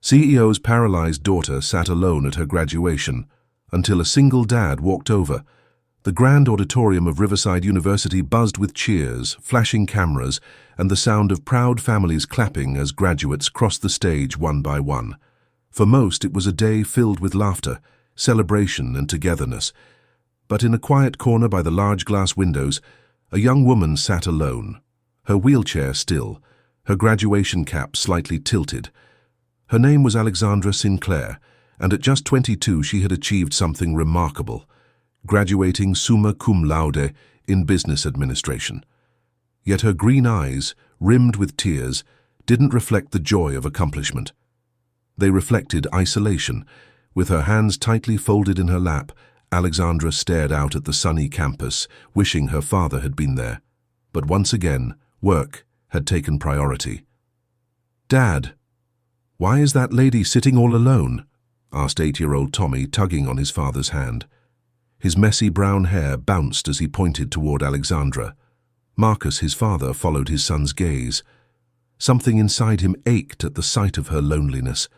CEO's paralyzed daughter sat alone at her graduation until a single dad walked over. The grand auditorium of Riverside University buzzed with cheers, flashing cameras, and the sound of proud families clapping as graduates crossed the stage one by one. For most, it was a day filled with laughter, celebration, and togetherness. But in a quiet corner by the large glass windows, a young woman sat alone, her wheelchair still, her graduation cap slightly tilted. Her name was Alexandra Sinclair, and at just 22 she had achieved something remarkable, graduating summa cum laude in business administration. Yet her green eyes, rimmed with tears, didn't reflect the joy of accomplishment. They reflected isolation. With her hands tightly folded in her lap, Alexandra stared out at the sunny campus, wishing her father had been there. But once again, work had taken priority. "Dad, why is that lady sitting all alone?" asked 8-year-old Tommy, tugging on his father's hand. His messy brown hair bounced as he pointed toward Alexandra. Marcus, his father, followed his son's gaze. Something inside him ached at the sight of her loneliness.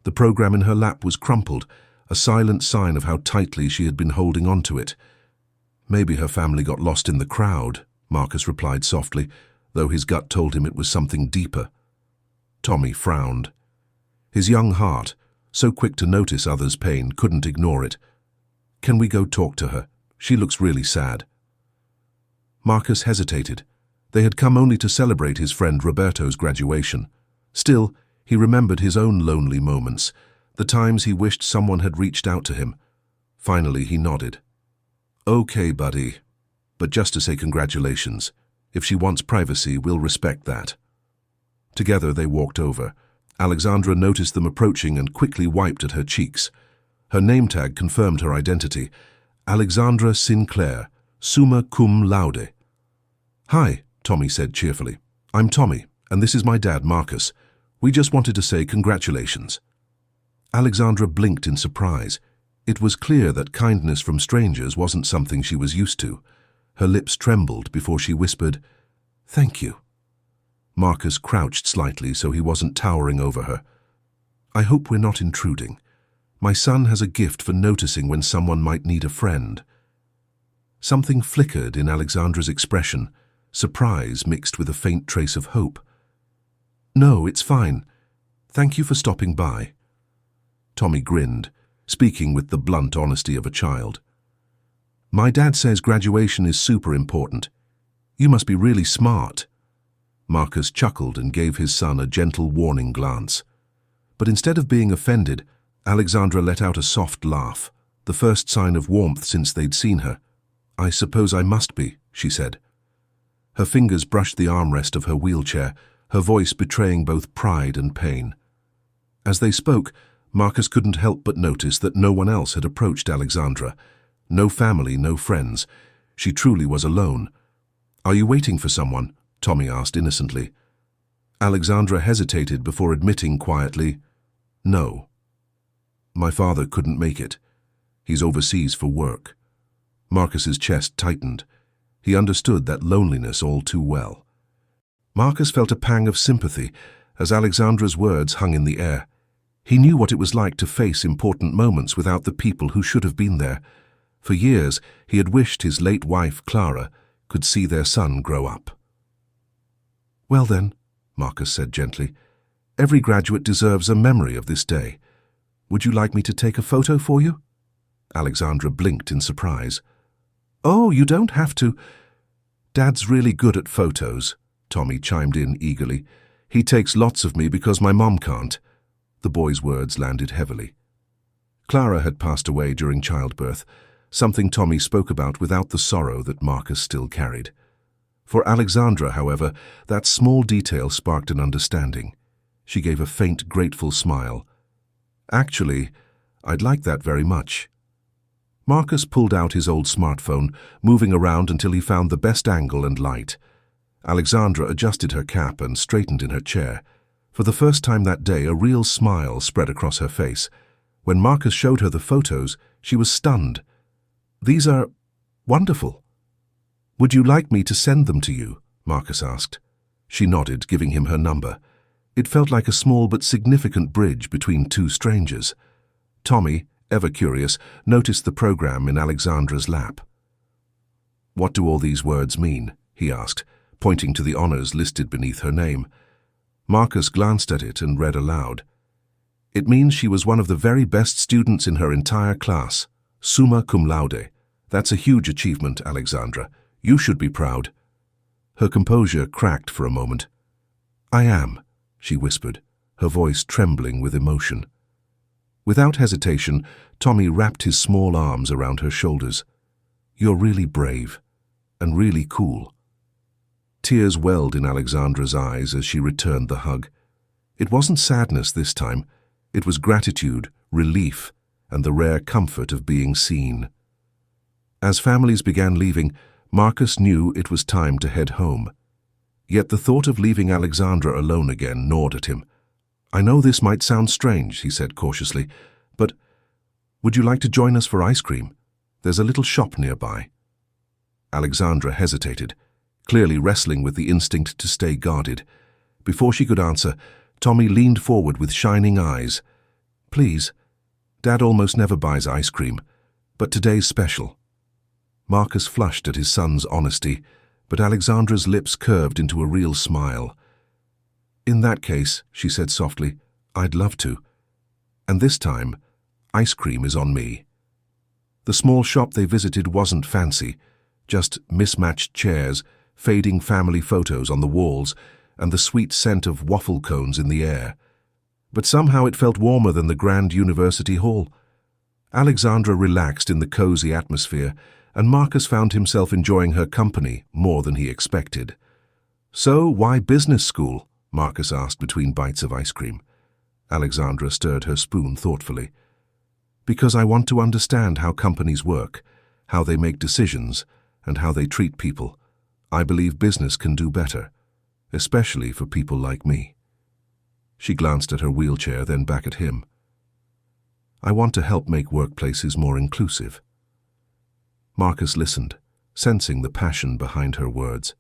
The program in her lap was crumpled, a silent sign of how tightly she had been holding onto it. "Maybe her family got lost in the crowd," Marcus replied softly, though his gut told him it was something deeper. Tommy frowned. His young heart, so quick to notice others' pain, couldn't ignore it. "Can we go talk to her? She looks really sad." Marcus hesitated. They had come only to celebrate his friend Roberto's graduation. Still, he remembered his own lonely moments, the times he wished someone had reached out to him. Finally, he nodded. "Okay, buddy, but just to say congratulations. If she wants privacy, we'll respect that." Together they walked over. Alexandra noticed them approaching and quickly wiped at her cheeks. Her name tag confirmed her identity. Alexandra Sinclair, summa cum laude. "Hi," Tommy said cheerfully. "I'm Tommy, and this is my dad, Marcus. We just wanted to say congratulations." Alexandra blinked in surprise. It was clear that kindness from strangers wasn't something she was used to. Her lips trembled before she whispered, "Thank you." Marcus crouched slightly so he wasn't towering over her. "I hope we're not intruding. My son has a gift for noticing when someone might need a friend." Something flickered in Alexandra's expression, surprise mixed with a faint trace of hope. "No, it's fine. Thank you for stopping by." Tommy grinned, speaking with the blunt honesty of a child. "My dad says graduation is super important. You must be really smart." Marcus chuckled and gave his son a gentle warning glance. But instead of being offended, Alexandra let out a soft laugh, the first sign of warmth since they'd seen her. "I suppose I must be," she said. Her fingers brushed the armrest of her wheelchair, her voice betraying both pride and pain. As they spoke, Marcus couldn't help but notice that no one else had approached Alexandra. No family, no friends. She truly was alone. "Are you waiting for someone?" Tommy asked innocently. Alexandra hesitated before admitting quietly, "No. My father couldn't make it. He's overseas for work." Marcus's chest tightened. He understood that loneliness all too well. Marcus felt a pang of sympathy as Alexandra's words hung in the air. He knew what it was like to face important moments without the people who should have been there. For years, he had wished his late wife, Clara, could see their son grow up. "Well then," Marcus said gently, "every graduate deserves a memory of this day. Would you like me to take a photo for you?" Alexandra blinked in surprise. "Oh, you don't have to." "Dad's really good at photos," Tommy chimed in eagerly. "He takes lots of me because my mom can't." The boy's words landed heavily. Clara had passed away during childbirth, something Tommy spoke about without the sorrow that Marcus still carried. For Alexandra, however, that small detail sparked an understanding. She gave a faint, grateful smile. "Actually, I'd like that very much." Marcus pulled out his old smartphone, moving around until he found the best angle and light. Alexandra adjusted her cap and straightened in her chair. For the first time that day, a real smile spread across her face. When Marcus showed her the photos, she was stunned. "These are wonderful." "Would you like me to send them to you?" Marcus asked. She nodded, giving him her number. It felt like a small but significant bridge between two strangers. Tommy, ever curious, noticed the program in Alexandra's lap. "What do all these words mean?" he asked, pointing to the honors listed beneath her name. Marcus glanced at it and read aloud. "It means she was one of the very best students in her entire class, summa cum laude. That's a huge achievement, Alexandra. You should be proud." Her composure cracked for a moment. "I am," she whispered, her voice trembling with emotion. Without hesitation, Tommy wrapped his small arms around her shoulders. "You're really brave, and really cool." Tears welled in Alexandra's eyes as she returned the hug. It wasn't sadness this time. It was gratitude, relief, and the rare comfort of being seen. As families began leaving, Marcus knew it was time to head home. Yet the thought of leaving Alexandra alone again gnawed at him. "I know this might sound strange," he said cautiously, "but would you like to join us for ice cream? There's a little shop nearby." Alexandra hesitated, clearly wrestling with the instinct to stay guarded. Before she could answer, Tommy leaned forward with shining eyes. "Please, Dad almost never buys ice cream, but today's special." Marcus flushed at his son's honesty, but Alexandra's lips curved into a real smile. "In that case," she said softly, "I'd love to. And this time, ice cream is on me." The small shop they visited wasn't fancy, just mismatched chairs, fading family photos on the walls, and the sweet scent of waffle cones in the air. But somehow it felt warmer than the grand university hall. Alexandra relaxed in the cozy atmosphere, and Marcus found himself enjoying her company more than he expected. "So, why business school?" Marcus asked between bites of ice cream. Alexandra stirred her spoon thoughtfully. "Because I want to understand how companies work, how they make decisions, and how they treat people. I believe business can do better, especially for people like me." She glanced at her wheelchair, then back at him. "I want to help make workplaces more inclusive." Marcus listened, sensing the passion behind her words.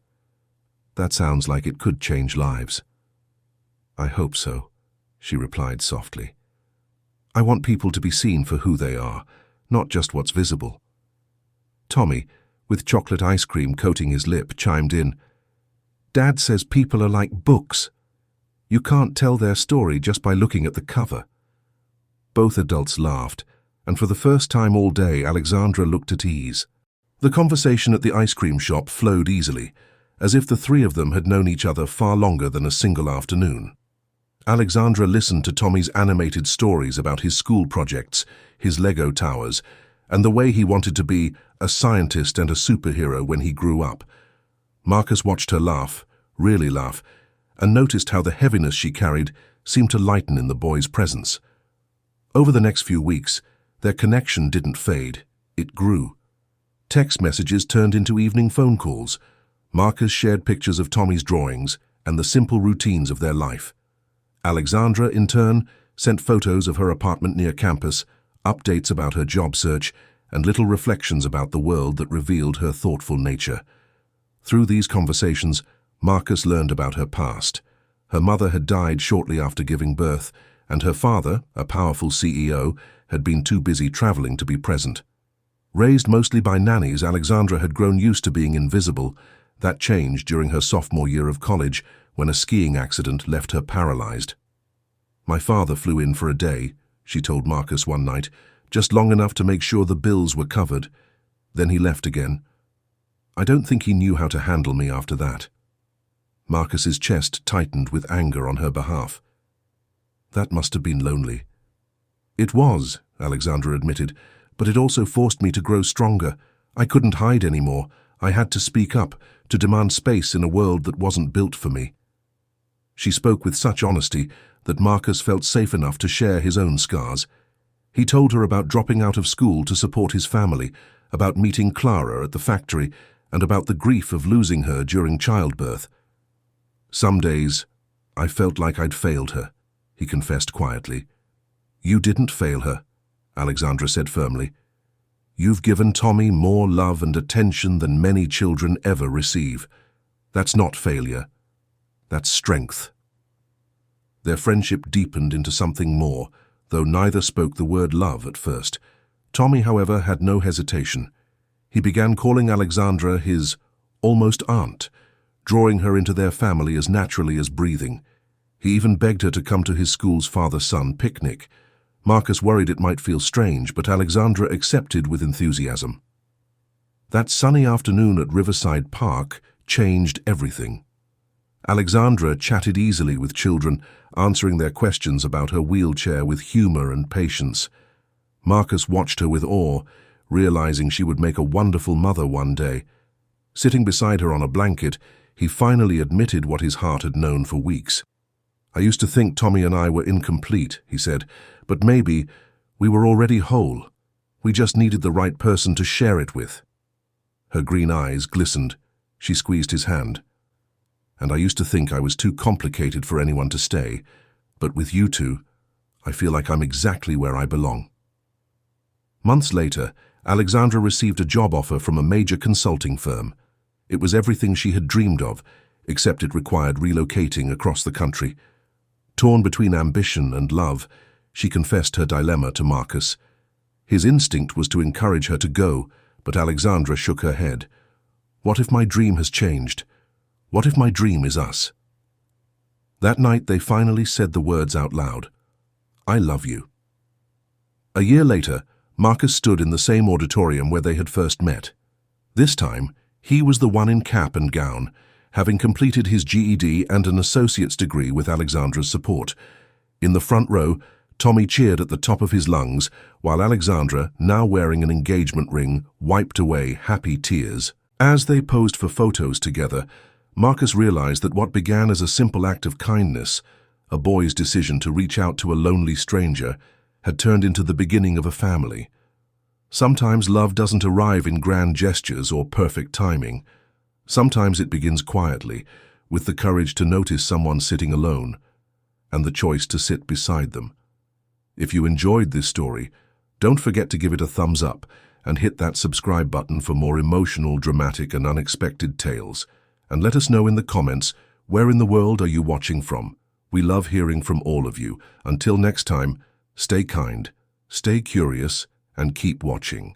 "That sounds like it could change lives." "I hope so," she replied softly. "I want people to be seen for who they are, not just what's visible." Tommy, with chocolate ice cream coating his lip, chimed in. "Dad says people are like books. You can't tell their story just by looking at the cover." Both adults laughed, and for the first time all day, Alexandra looked at ease. The conversation at the ice cream shop flowed easily, as if the three of them had known each other far longer than a single afternoon. Alexandra listened to Tommy's animated stories about his school projects, his Lego towers, and the way he wanted to be a scientist and a superhero when he grew up. Marcus watched her laugh, really laugh, and noticed how the heaviness she carried seemed to lighten in the boy's presence. Over the next few weeks, their connection didn't fade, it grew. Text messages turned into evening phone calls. Marcus shared pictures of Tommy's drawings and the simple routines of their life. Alexandra, in turn, sent photos of her apartment near campus, updates about her job search, and little reflections about the world that revealed her thoughtful nature. Through these conversations, Marcus learned about her past. Her mother had died shortly after giving birth, and her father, a powerful CEO, had been too busy traveling to be present. Raised mostly by nannies, Alexandra had grown used to being invisible. That changed during her sophomore year of college, when a skiing accident left her paralyzed. "My father flew in for a day," she told Marcus one night, "just long enough to make sure the bills were covered. Then he left again. I don't think he knew how to handle me after that." Marcus's chest tightened with anger on her behalf. "That must have been lonely." "It was," Alexandra admitted, "but it also forced me to grow stronger. I couldn't hide anymore. I had to speak up, to demand space in a world that wasn't built for me." She spoke with such honesty that Marcus felt safe enough to share his own scars. He told her about dropping out of school to support his family, about meeting Clara at the factory, and about the grief of losing her during childbirth. "Some days, I felt like I'd failed her," he confessed quietly. "You didn't fail her," Alexandra said firmly. "You've given Tommy more love and attention than many children ever receive. That's not failure. That's strength." Their friendship deepened into something more, though neither spoke the word love at first. Tommy, however, had no hesitation. He began calling Alexandra his almost aunt, drawing her into their family as naturally as breathing. He even begged her to come to his school's father-son picnic. Marcus worried it might feel strange, but Alexandra accepted with enthusiasm. That sunny afternoon at Riverside Park changed everything. Alexandra chatted easily with children, answering their questions about her wheelchair with humor and patience. Marcus watched her with awe, realizing she would make a wonderful mother one day. Sitting beside her on a blanket, he finally admitted what his heart had known for weeks. "I used to think Tommy and I were incomplete," he said, "but maybe we were already whole. We just needed the right person to share it with." Her green eyes glistened. She squeezed his hand. "And I used to think I was too complicated for anyone to stay, but with you two, I feel like I'm exactly where I belong." Months later, Alexandra received a job offer from a major consulting firm. It was everything she had dreamed of, except it required relocating across the country. Torn between ambition and love, she confessed her dilemma to Marcus. His instinct was to encourage her to go, but Alexandra shook her head. "What if my dream has changed? What if my dream is us?" That night they finally said the words out loud. "I love you." A year later, Marcus stood in the same auditorium where they had first met. This time, he was the one in cap and gown, having completed his GED and an associate's degree with Alexandra's support. In the front row, Tommy cheered at the top of his lungs, while Alexandra, now wearing an engagement ring, wiped away happy tears. As they posed for photos together, Marcus realized that what began as a simple act of kindness, a boy's decision to reach out to a lonely stranger, had turned into the beginning of a family. Sometimes love doesn't arrive in grand gestures or perfect timing. Sometimes it begins quietly, with the courage to notice someone sitting alone, and the choice to sit beside them. If you enjoyed this story, don't forget to give it a thumbs up and hit that subscribe button for more emotional, dramatic, and unexpected tales. And let us know in the comments, where in the world are you watching from? We love hearing from all of you. Until next time, stay kind, stay curious, and keep watching.